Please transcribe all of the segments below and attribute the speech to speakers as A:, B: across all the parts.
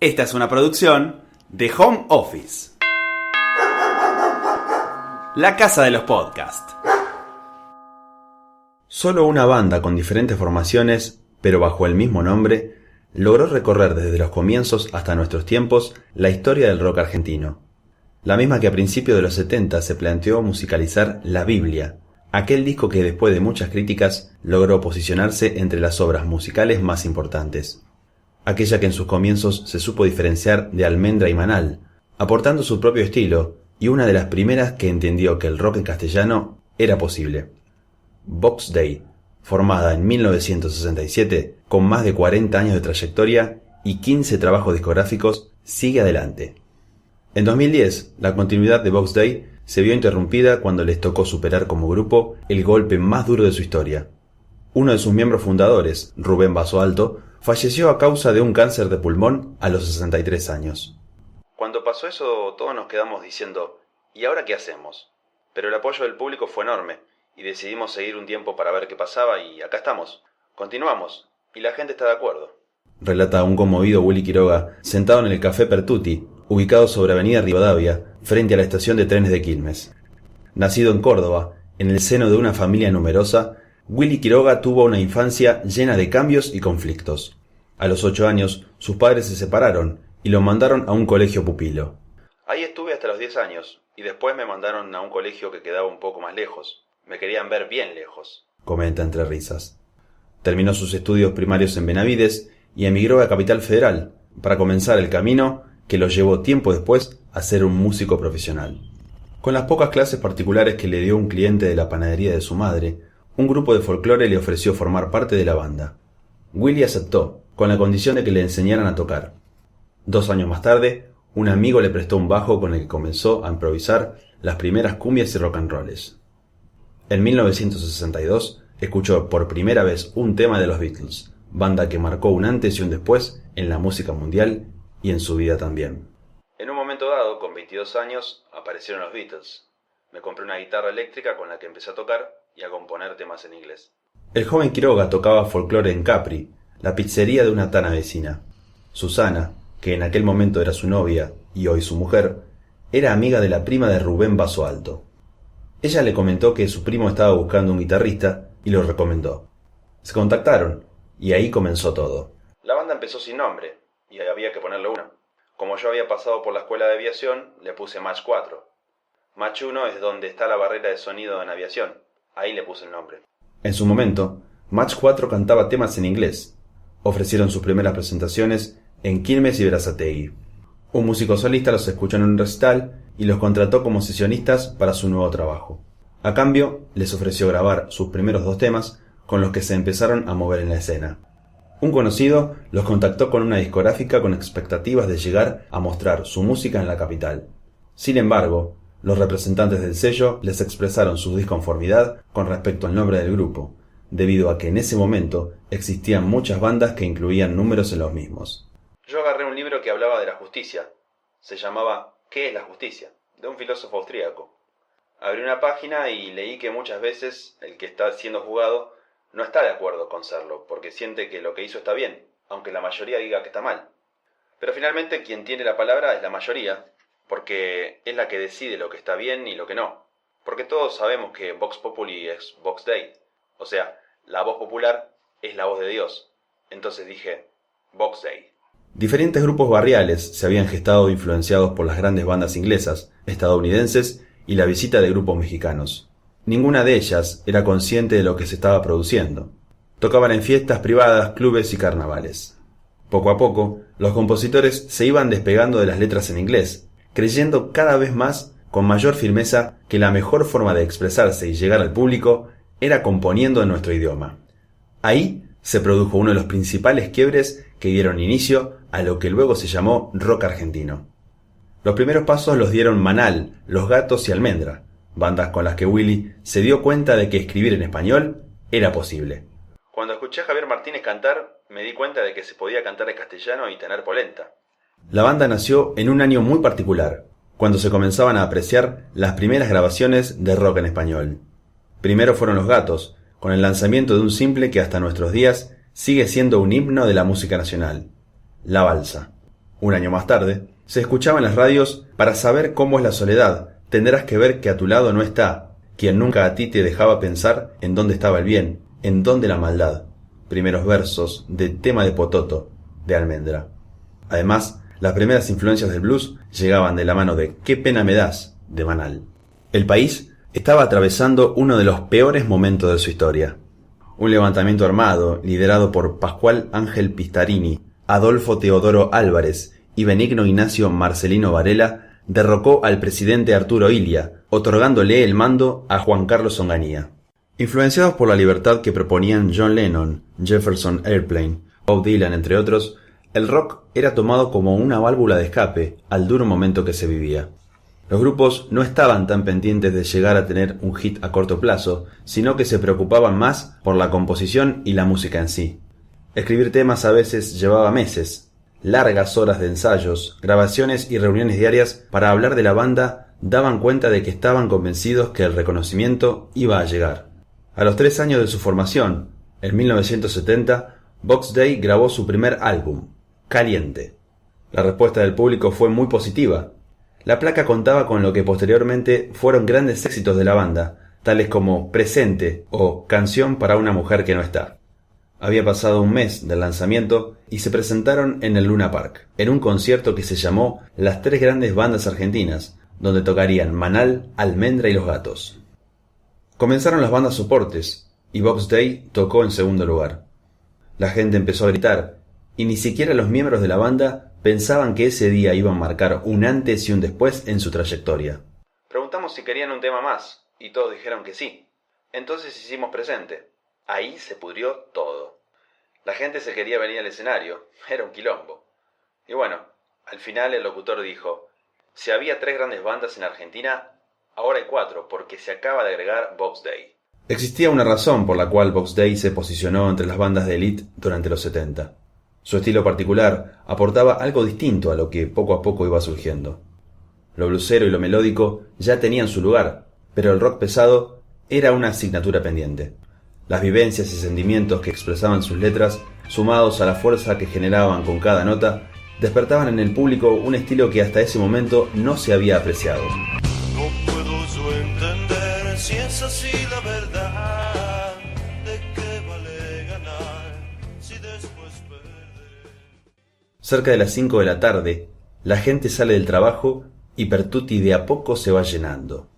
A: Esta es una producción de Home Office, la casa de los podcasts. Solo una banda con diferentes formaciones, pero bajo el mismo nombre, logró recorrer desde los comienzos hasta nuestros tiempos la historia del rock argentino. La misma que a principios de los 70 se planteó musicalizar La Biblia, aquel disco que después de muchas críticas logró posicionarse entre las obras musicales más importantes. Aquella que en sus comienzos se supo diferenciar de Almendra y Manal, aportando su propio estilo, y una de las primeras que entendió que el rock en castellano era posible. Box Day, formada en 1967, con más de 40 años de trayectoria y 15 trabajos discográficos, sigue adelante. En 2010, la continuidad de Box Day se vio interrumpida cuando les tocó superar como grupo el golpe más duro de su historia. Uno de sus miembros fundadores, Rubén Basualto, falleció a causa de un cáncer de pulmón a los 63 años. Cuando pasó eso, todos nos quedamos diciendo, ¿y ahora qué hacemos? Pero el apoyo del público fue enorme, y decidimos seguir un tiempo para ver qué pasaba, y acá estamos. Continuamos, y la gente está de acuerdo. Relata un conmovido Willy Quiroga, sentado en el Café Pertuti, ubicado sobre Avenida Rivadavia, frente a la estación de trenes de Quilmes. Nacido en Córdoba, en el seno de una familia numerosa, Willy Quiroga tuvo una infancia llena de cambios y conflictos. A los 8 años, sus padres se separaron y lo mandaron a un colegio pupilo. Ahí estuve hasta los 10 años, y después me mandaron a un colegio que quedaba un poco más lejos. Me querían ver bien lejos, comenta entre risas. Terminó sus estudios primarios en Benavides y emigró a Capital Federal para comenzar el camino que lo llevó tiempo después a ser un músico profesional. Con las pocas clases particulares que le dio un cliente de la panadería de su madre, un grupo de folclore le ofreció formar parte de la banda. Willy aceptó, con la condición de que le enseñaran a tocar. 2 años más tarde, un amigo le prestó un bajo con el que comenzó a improvisar las primeras cumbias y rock and rolls. En 1962, escuchó por primera vez un tema de los Beatles, banda que marcó un antes y un después en la música mundial y en su vida también. En un momento dado, con 22 años, aparecieron los Beatles. Me compré una guitarra eléctrica con la que empecé a tocar y a componer temas en inglés. El joven Quiroga tocaba folclore en Capri, la pizzería de una tana vecina. Susana, que en aquel momento era su novia y hoy su mujer, era amiga de la prima de Rubén Basualto. Ella le comentó que su primo estaba buscando un guitarrista y lo recomendó. Se contactaron y ahí comenzó todo. La banda empezó sin nombre y había que ponerle uno. Como yo había pasado por la escuela de aviación, le puse Mach 4. Mach 1 es donde está la barrera de sonido en aviación. Ahí le puse el nombre. En su momento, Mach 4 cantaba temas en inglés. Ofrecieron sus primeras presentaciones en Quilmes y Berazategui. Un músico solista los escuchó en un recital y los contrató como sesionistas para su nuevo trabajo. A cambio, les ofreció grabar sus primeros 2 temas con los que se empezaron a mover en la escena. Un conocido los contactó con una discográfica con expectativas de llegar a mostrar su música en la capital. Sin embargo, los representantes del sello les expresaron su disconformidad con respecto al nombre del grupo, debido a que en ese momento existían muchas bandas que incluían números en los mismos. Yo agarré un libro que hablaba de la justicia. Se llamaba ¿Qué es la justicia?, de un filósofo austríaco. Abrí una página y leí que muchas veces el que está siendo juzgado no está de acuerdo con serlo, porque siente que lo que hizo está bien, aunque la mayoría diga que está mal. Pero finalmente quien tiene la palabra es la mayoría, porque es la que decide lo que está bien y lo que no. Porque todos sabemos que Vox Populi es Vox Dei, o sea, la voz popular es la voz de Dios. Entonces dije, Vox Dei. Diferentes grupos barriales se habían gestado influenciados por las grandes bandas inglesas, estadounidenses y la visita de grupos mexicanos. Ninguna de ellas era consciente de lo que se estaba produciendo. Tocaban en fiestas privadas, clubes y carnavales. Poco a poco, los compositores se iban despegando de las letras en inglés, creyendo cada vez más, con mayor firmeza, que la mejor forma de expresarse y llegar al público era componiendo en nuestro idioma. Ahí se produjo uno de los principales quiebres que dieron inicio a lo que luego se llamó rock argentino. Los primeros pasos los dieron Manal, Los Gatos y Almendra, bandas con las que Willy se dio cuenta de que escribir en español era posible. Cuando escuché a Javier Martínez cantar, me di cuenta de que se podía cantar en castellano y tener polenta. La banda nació en un año muy particular, cuando se comenzaban a apreciar las primeras grabaciones de rock en español. Primero fueron Los Gatos, con el lanzamiento de un simple que hasta nuestros días sigue siendo un himno de la música nacional, La Balsa. Un año más tarde, se escuchaba en las radios: para saber cómo es la soledad, tendrás que ver que a tu lado no está quien nunca a ti te dejaba pensar en dónde estaba el bien, en dónde la maldad. Primeros versos de Tema de Pototo, de Almendra. Además, las primeras influencias del blues llegaban de la mano de Qué pena me das, de Manal. El país estaba atravesando uno de los peores momentos de su historia. Un levantamiento armado, liderado por Pascual Ángel Pistarini, Adolfo Teodoro Álvarez y Benigno Ignacio Marcelino Varela, derrocó al presidente Arturo Illia, otorgándole el mando a Juan Carlos Onganía. Influenciados por la libertad que proponían John Lennon, Jefferson Airplane, Bob Dylan, entre otros, el rock era tomado como una válvula de escape al duro momento que se vivía. Los grupos no estaban tan pendientes de llegar a tener un hit a corto plazo, sino que se preocupaban más por la composición y la música en sí. Escribir temas a veces llevaba meses, largas horas de ensayos, grabaciones y reuniones diarias para hablar de la banda daban cuenta de que estaban convencidos que el reconocimiento iba a llegar. A los 3 años de su formación, en 1970, Box Day grabó su primer álbum, Caliente. La respuesta del público fue muy positiva. La placa contaba con lo que posteriormente fueron grandes éxitos de la banda, tales como Presente o Canción para una mujer que no está. Había pasado un mes del lanzamiento y se presentaron en el Luna Park, en un concierto que se llamó Las Tres Grandes Bandas Argentinas, donde tocarían Manal, Almendra y Los Gatos. Comenzaron las bandas soportes, y Box Day tocó en segundo lugar. La gente empezó a gritar, y ni siquiera los miembros de la banda pensaban que ese día iba a marcar un antes y un después en su trayectoria. Preguntamos si querían un tema más, y todos dijeron que sí. Entonces hicimos Presente. Ahí se pudrió todo. La gente se quería venir al escenario, era un quilombo. Y bueno, al final el locutor dijo: si había 3 grandes bandas en Argentina, ahora hay 4 porque se acaba de agregar Box Day. Existía una razón por la cual Box Day se posicionó entre las bandas de élite durante los 70. Su estilo particular aportaba algo distinto a lo que poco a poco iba surgiendo. Lo blusero y lo melódico ya tenían su lugar, pero el rock pesado era una asignatura pendiente. Las vivencias y sentimientos que expresaban sus letras, sumados a la fuerza que generaban con cada nota, despertaban en el público un estilo que hasta ese momento no se había apreciado.
B: No puedo yo entender si es así la verdad, de qué vale ganar si después perder.
A: Cerca de las 5 de la tarde, la gente sale del trabajo y Pertuti de a poco se va llenando.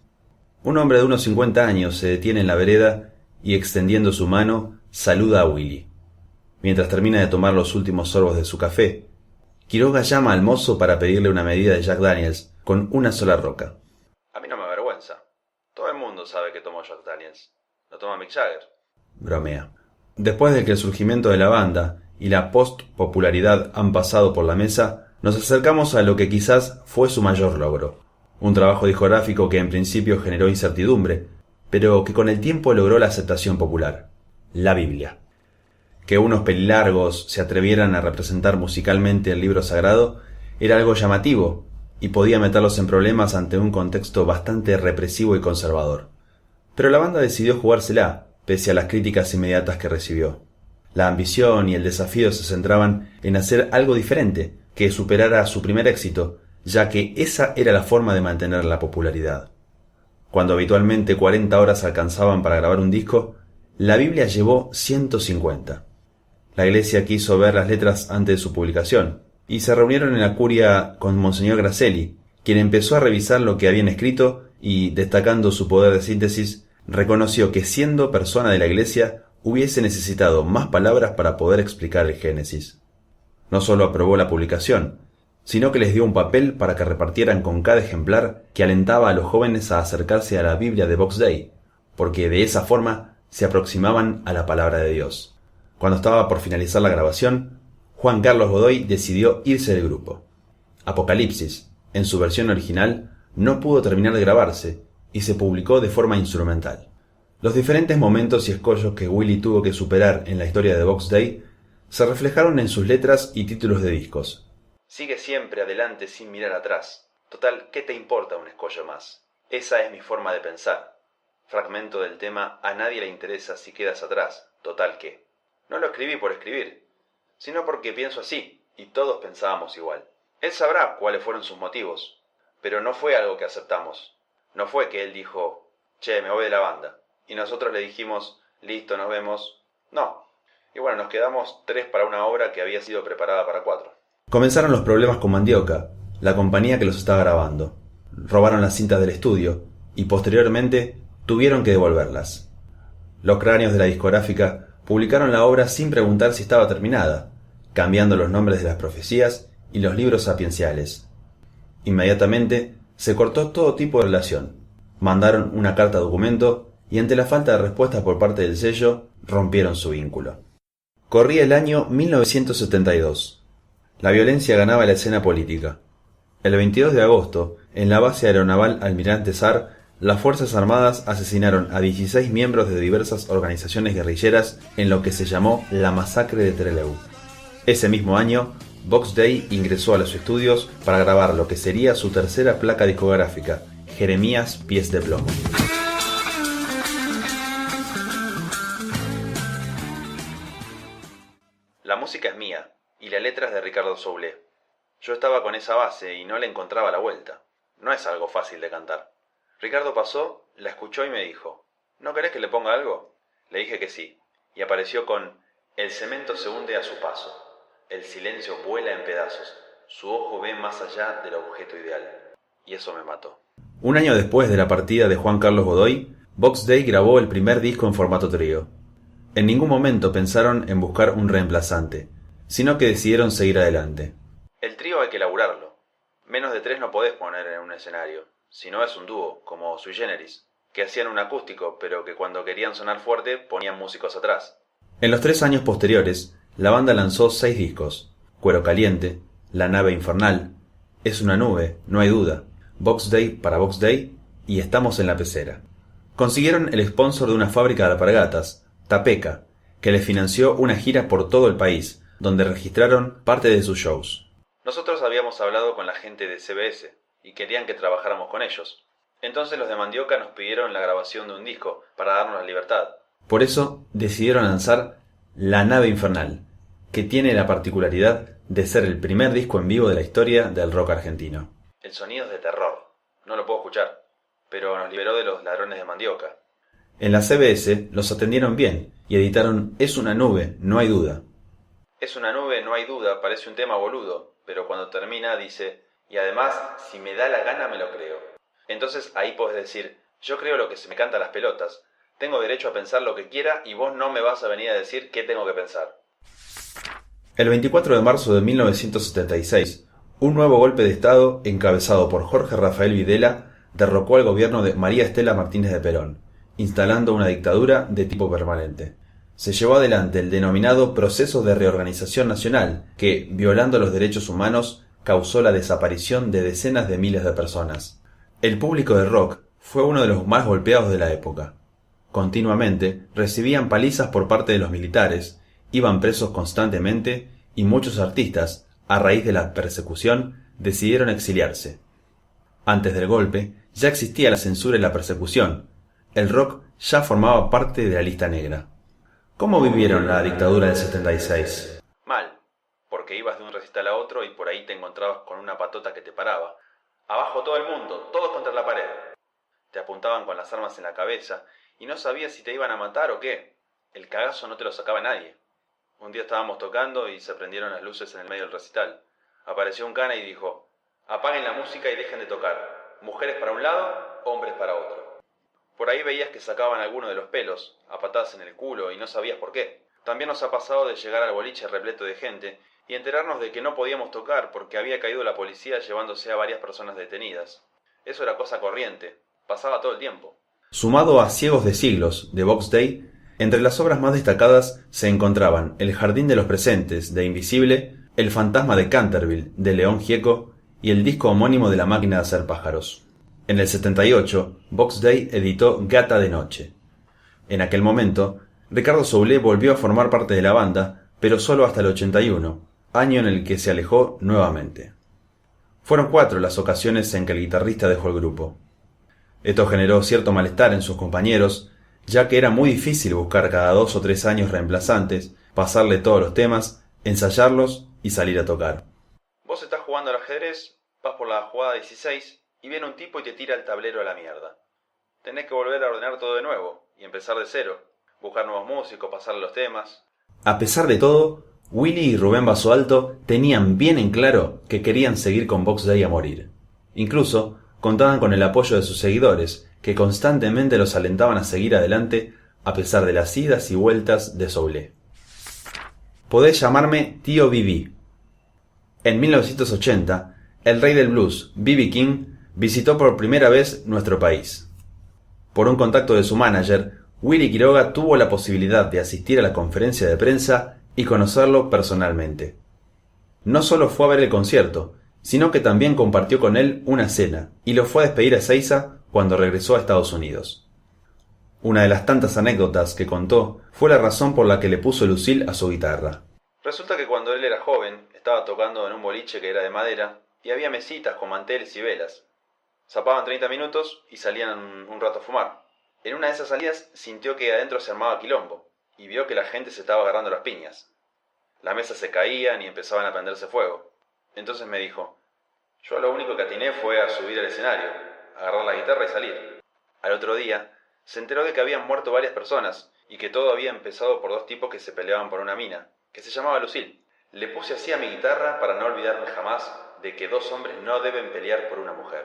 A: Un hombre de unos 50 años se detiene en la vereda y, extendiendo su mano, saluda a Willy. Mientras termina de tomar los últimos sorbos de su café, Quiroga llama al mozo para pedirle una medida de Jack Daniels con una sola roca. A mí no me avergüenza. Todo el mundo sabe que tomo Jack Daniels. ¿Lo toma Mick Jagger? Bromea. Después de que el surgimiento de la banda y la post-popularidad han pasado por la mesa, nos acercamos a lo que quizás fue su mayor logro. Un trabajo discográfico que en principio generó incertidumbre, pero que con el tiempo logró la aceptación popular. La Biblia. Que unos pelilargos se atrevieran a representar musicalmente el libro sagrado era algo llamativo y podía meterlos en problemas ante un contexto bastante represivo y conservador. Pero la banda decidió jugársela, pese a las críticas inmediatas que recibió. La ambición y el desafío se centraban en hacer algo diferente que superara su primer éxito, ya que esa era la forma de mantener la popularidad. Cuando habitualmente 40 horas alcanzaban para grabar un disco, la Biblia llevó 150. La iglesia quiso ver las letras antes de su publicación, y se reunieron en la curia con Monseñor Gracelli, quien empezó a revisar lo que habían escrito y, destacando su poder de síntesis, reconoció que, siendo persona de la iglesia, hubiese necesitado más palabras para poder explicar el Génesis. No solo aprobó la publicación, sino que les dio un papel para que repartieran con cada ejemplar que alentaba a los jóvenes a acercarse a la Biblia de Box Day, porque de esa forma se aproximaban a la palabra de Dios. Cuando estaba por finalizar la grabación, Juan Carlos Godoy decidió irse del grupo. Apocalipsis, en su versión original, no pudo terminar de grabarse y se publicó de forma instrumental. Los diferentes momentos y escollos que Willy tuvo que superar en la historia de Box Day se reflejaron en sus letras y títulos de discos. Sigue siempre adelante sin mirar atrás. Total, ¿qué te importa un escollo más? Esa es mi forma de pensar. Fragmento del tema A nadie le interesa si quedas atrás. Total, ¿qué? No lo escribí por escribir, sino porque pienso así, y todos pensábamos igual. Él sabrá cuáles fueron sus motivos, pero no fue algo que aceptamos. No fue que él dijo, che, me voy de la banda, y nosotros le dijimos, listo, nos vemos. No. Y bueno, nos quedamos 3 para una obra que había sido preparada para 4. Comenzaron los problemas con Mandioca, la compañía que los estaba grabando. Robaron las cintas del estudio y posteriormente tuvieron que devolverlas. Los cráneos de la discográfica publicaron la obra sin preguntar si estaba terminada, cambiando los nombres de las profecías y los libros sapienciales. Inmediatamente se cortó todo tipo de relación. Mandaron una carta documento y ante la falta de respuesta por parte del sello, rompieron su vínculo. Corría el año 1972. La violencia ganaba la escena política. El 22 de agosto, en la base aeronaval Almirante Sar, las Fuerzas Armadas asesinaron a 16 miembros de diversas organizaciones guerrilleras en lo que se llamó la Masacre de Trelew. Ese mismo año, Box Day ingresó a los estudios para grabar lo que sería su tercera placa discográfica, Jeremías Pies de Plomo. La música es mía, y la letra es de Ricardo Soule. Yo estaba con esa base y no le encontraba la vuelta. No es algo fácil de cantar. Ricardo pasó, la escuchó y me dijo, ¿no querés que le ponga algo? Le dije que sí, y apareció con El cemento se hunde a su paso, el silencio vuela en pedazos, su ojo ve más allá del objeto ideal. Y eso me mató. Un año después de la partida de Juan Carlos Godoy, Box Day grabó el primer disco en formato trío. En ningún momento pensaron en buscar un reemplazante, sino que decidieron seguir adelante. El trío hay que laburarlo. Menos de 3 no podés poner en un escenario. Si no es un dúo, como Sui Generis, que hacían un acústico, pero que cuando querían sonar fuerte ponían músicos atrás. En los 3 años posteriores, la banda lanzó 6 discos. Cuero Caliente, La Nave Infernal, Es una nube, no hay duda, Box Day para Box Day y Estamos en la pecera. Consiguieron el sponsor de una fábrica de alpargatas, Tapeca, que les financió una gira por todo el país, donde registraron parte de sus shows. Nosotros habíamos hablado con la gente de CBS y querían que trabajáramos con ellos. Entonces los de Mandioca nos pidieron la grabación de un disco para darnos la libertad. Por eso decidieron lanzar La Nave Infernal, que tiene la particularidad de ser el primer disco en vivo de la historia del rock argentino. El sonido es de terror, no lo puedo escuchar, pero nos liberó de los ladrones de Mandioca. En la CBS los atendieron bien y editaron Es una nube, no hay duda. Es una nube, no hay duda, parece un tema boludo, pero cuando termina dice, y además, si me da la gana me lo creo. Entonces ahí podés decir, yo creo lo que se me canta a las pelotas, tengo derecho a pensar lo que quiera y vos no me vas a venir a decir qué tengo que pensar. El 24 de marzo de 1976, un nuevo golpe de Estado, encabezado por Jorge Rafael Videla, derrocó al gobierno de María Estela Martínez de Perón, instalando una dictadura de tipo permanente. Se llevó adelante el denominado Proceso de Reorganización Nacional, que, violando los derechos humanos, causó la desaparición de decenas de miles de personas. El público de rock fue uno de los más golpeados de la época. Continuamente recibían palizas por parte de los militares, iban presos constantemente y muchos artistas, a raíz de la persecución, decidieron exiliarse. Antes del golpe ya existía la censura y la persecución. El rock ya formaba parte de la lista negra. ¿Cómo vivieron la dictadura del 76? Mal, porque ibas de un recital a otro y por ahí te encontrabas con una patota que te paraba. Abajo todo el mundo, todos contra la pared. Te apuntaban con las armas en la cabeza y no sabías si te iban a matar o qué. El cagazo no te lo sacaba nadie. Un día estábamos tocando y se prendieron las luces en el medio del recital. Apareció un cana y dijo, apaguen la música y dejen de tocar. Mujeres para un lado, hombres para otro. Por ahí veías que sacaban alguno de los pelos, a patadas en el culo, y no sabías por qué. También nos ha pasado de llegar al boliche repleto de gente y enterarnos de que no podíamos tocar porque había caído la policía llevándose a varias personas detenidas. Eso era cosa corriente, pasaba todo el tiempo. Sumado a Ciegos de Siglos, de Box Day, entre las obras más destacadas se encontraban El Jardín de los Presentes, de Invisible, El Fantasma de Canterville, de León Gieco, y el disco homónimo de La Máquina de Hacer Pájaros. En el 78, Box Day editó Gata de Noche. En aquel momento, Ricardo Soule volvió a formar parte de la banda, pero solo hasta el 81, año en el que se alejó nuevamente. Fueron 4 las ocasiones en que el guitarrista dejó el grupo. Esto generó cierto malestar en sus compañeros, ya que era muy difícil buscar cada 2 o 3 años reemplazantes, pasarle todos los temas, ensayarlos y salir a tocar. Vos estás jugando al ajedrez, vas por la jugada 16 y viene un tipo y te tira el tablero a la mierda. Tenés que volver a ordenar todo de nuevo y empezar de cero, buscar nuevos músicos, pasarle los temas. A pesar de todo, Willy y Rubén Basualto tenían bien en claro que querían seguir con Box Day a morir. Incluso contaban con el apoyo de sus seguidores, que constantemente los alentaban a seguir adelante a pesar de las idas y vueltas de Soule. Podés llamarme Tío B.B. En 1980, el rey del blues, B.B. King, visitó por primera vez nuestro país. Por un contacto de su manager, Willy Quiroga tuvo la posibilidad de asistir a la conferencia de prensa y conocerlo personalmente. No solo fue a ver el concierto, sino que también compartió con él una cena y lo fue a despedir a Ezeiza cuando regresó a Estados Unidos. Una de las tantas anécdotas que contó fue la razón por la que le puso Lucille a su guitarra. Resulta que cuando él era joven, estaba tocando en un boliche que era de madera y había mesitas con manteles y velas. Zapaban 30 minutos y salían un rato a fumar. En una de esas salidas sintió que adentro se armaba quilombo y vio que la gente se estaba agarrando las piñas. Las mesas se caían y empezaban a prenderse fuego. Entonces me dijo, yo lo único que atiné fue a subir al escenario, agarrar la guitarra y salir. Al otro día, se enteró de que habían muerto varias personas y que todo había empezado por dos tipos que se peleaban por una mina, que se llamaba Lucille. Le puse así a mi guitarra para no olvidarme jamás de que dos hombres no deben pelear por una mujer.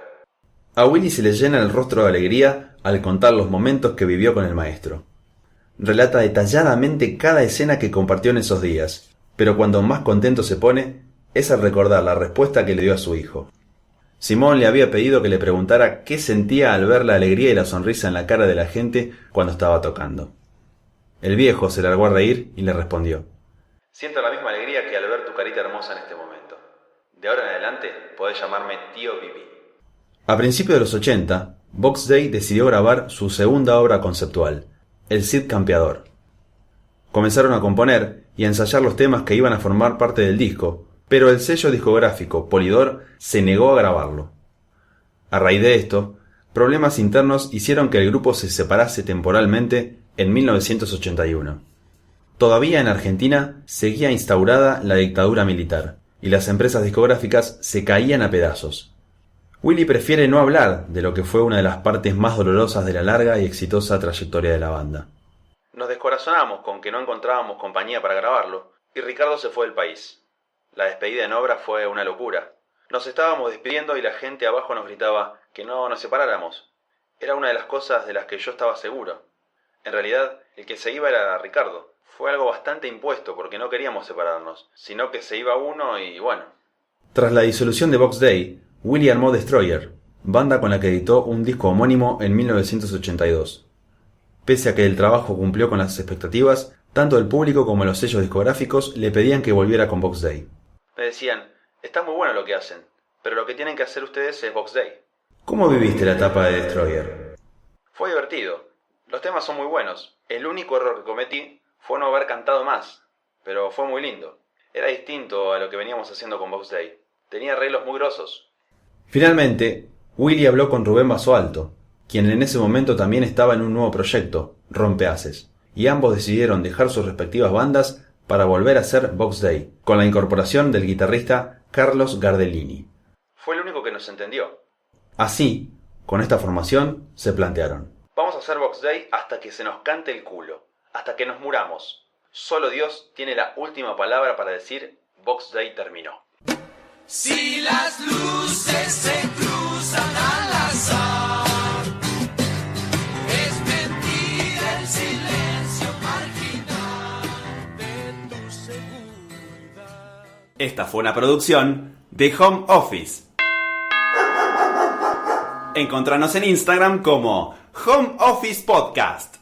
A: A Willy se le llena el rostro de alegría al contar los momentos que vivió con el maestro. Relata detalladamente cada escena que compartió en esos días, pero cuando más contento se pone es al recordar la respuesta que le dio a su hijo. Simón le había pedido que le preguntara qué sentía al ver la alegría y la sonrisa en la cara de la gente cuando estaba tocando. El viejo se largó a reír y le respondió: siento la misma alegría que al ver tu carita hermosa en este momento. De ahora en adelante podés llamarme Tío B.B. A principios de los 80, Box Day decidió grabar su segunda obra conceptual, El Cid Campeador. Comenzaron a componer y a ensayar los temas que iban a formar parte del disco, pero el sello discográfico Polydor se negó a grabarlo. A raíz de esto, problemas internos hicieron que el grupo se separase temporalmente en 1981. Todavía en Argentina seguía instaurada la dictadura militar, y las empresas discográficas se caían a pedazos. Willy prefiere no hablar de lo que fue una de las partes más dolorosas de la larga y exitosa trayectoria de la banda. Nos descorazonamos con que no encontrábamos compañía para grabarlo, y Ricardo se fue del país. La despedida en obra fue una locura. Nos estábamos despidiendo y la gente abajo nos gritaba que no nos separáramos. Era una de las cosas de las que yo estaba seguro. En realidad, el que se iba era Ricardo. Fue algo bastante impuesto porque no queríamos separarnos, sino que se iba uno y bueno. Tras la disolución de Box Day, Willy armó Destroyer, banda con la que editó un disco homónimo en 1982. Pese a que el trabajo cumplió con las expectativas, tanto el público como los sellos discográficos le pedían que volviera con Box Day. Me decían, está muy bueno lo que hacen, pero lo que tienen que hacer ustedes es Box Day. ¿Cómo viviste la etapa de Destroyer? Fue divertido. Los temas son muy buenos. El único error que cometí fue no haber cantado más, pero fue muy lindo. Era distinto a lo que veníamos haciendo con Box Day. Tenía arreglos muy grosos. Finalmente, Willy habló con Rubén Basualto, quien en ese momento también estaba en un nuevo proyecto, Rompeaces, y ambos decidieron dejar sus respectivas bandas para volver a hacer Box Day, con la incorporación del guitarrista Carlos Gardellini. Fue el único que nos entendió. Así, con esta formación, se plantearon: vamos a hacer Box Day hasta que se nos cante el culo, hasta que nos muramos. Solo Dios tiene la última palabra para decir Box Day terminó.
C: Si las luces se cruzan al azar, es mentira el silencio marginal de tu seguridad.
A: Esta fue una producción de Home Office. Encontranos en Instagram como Home Office Podcast.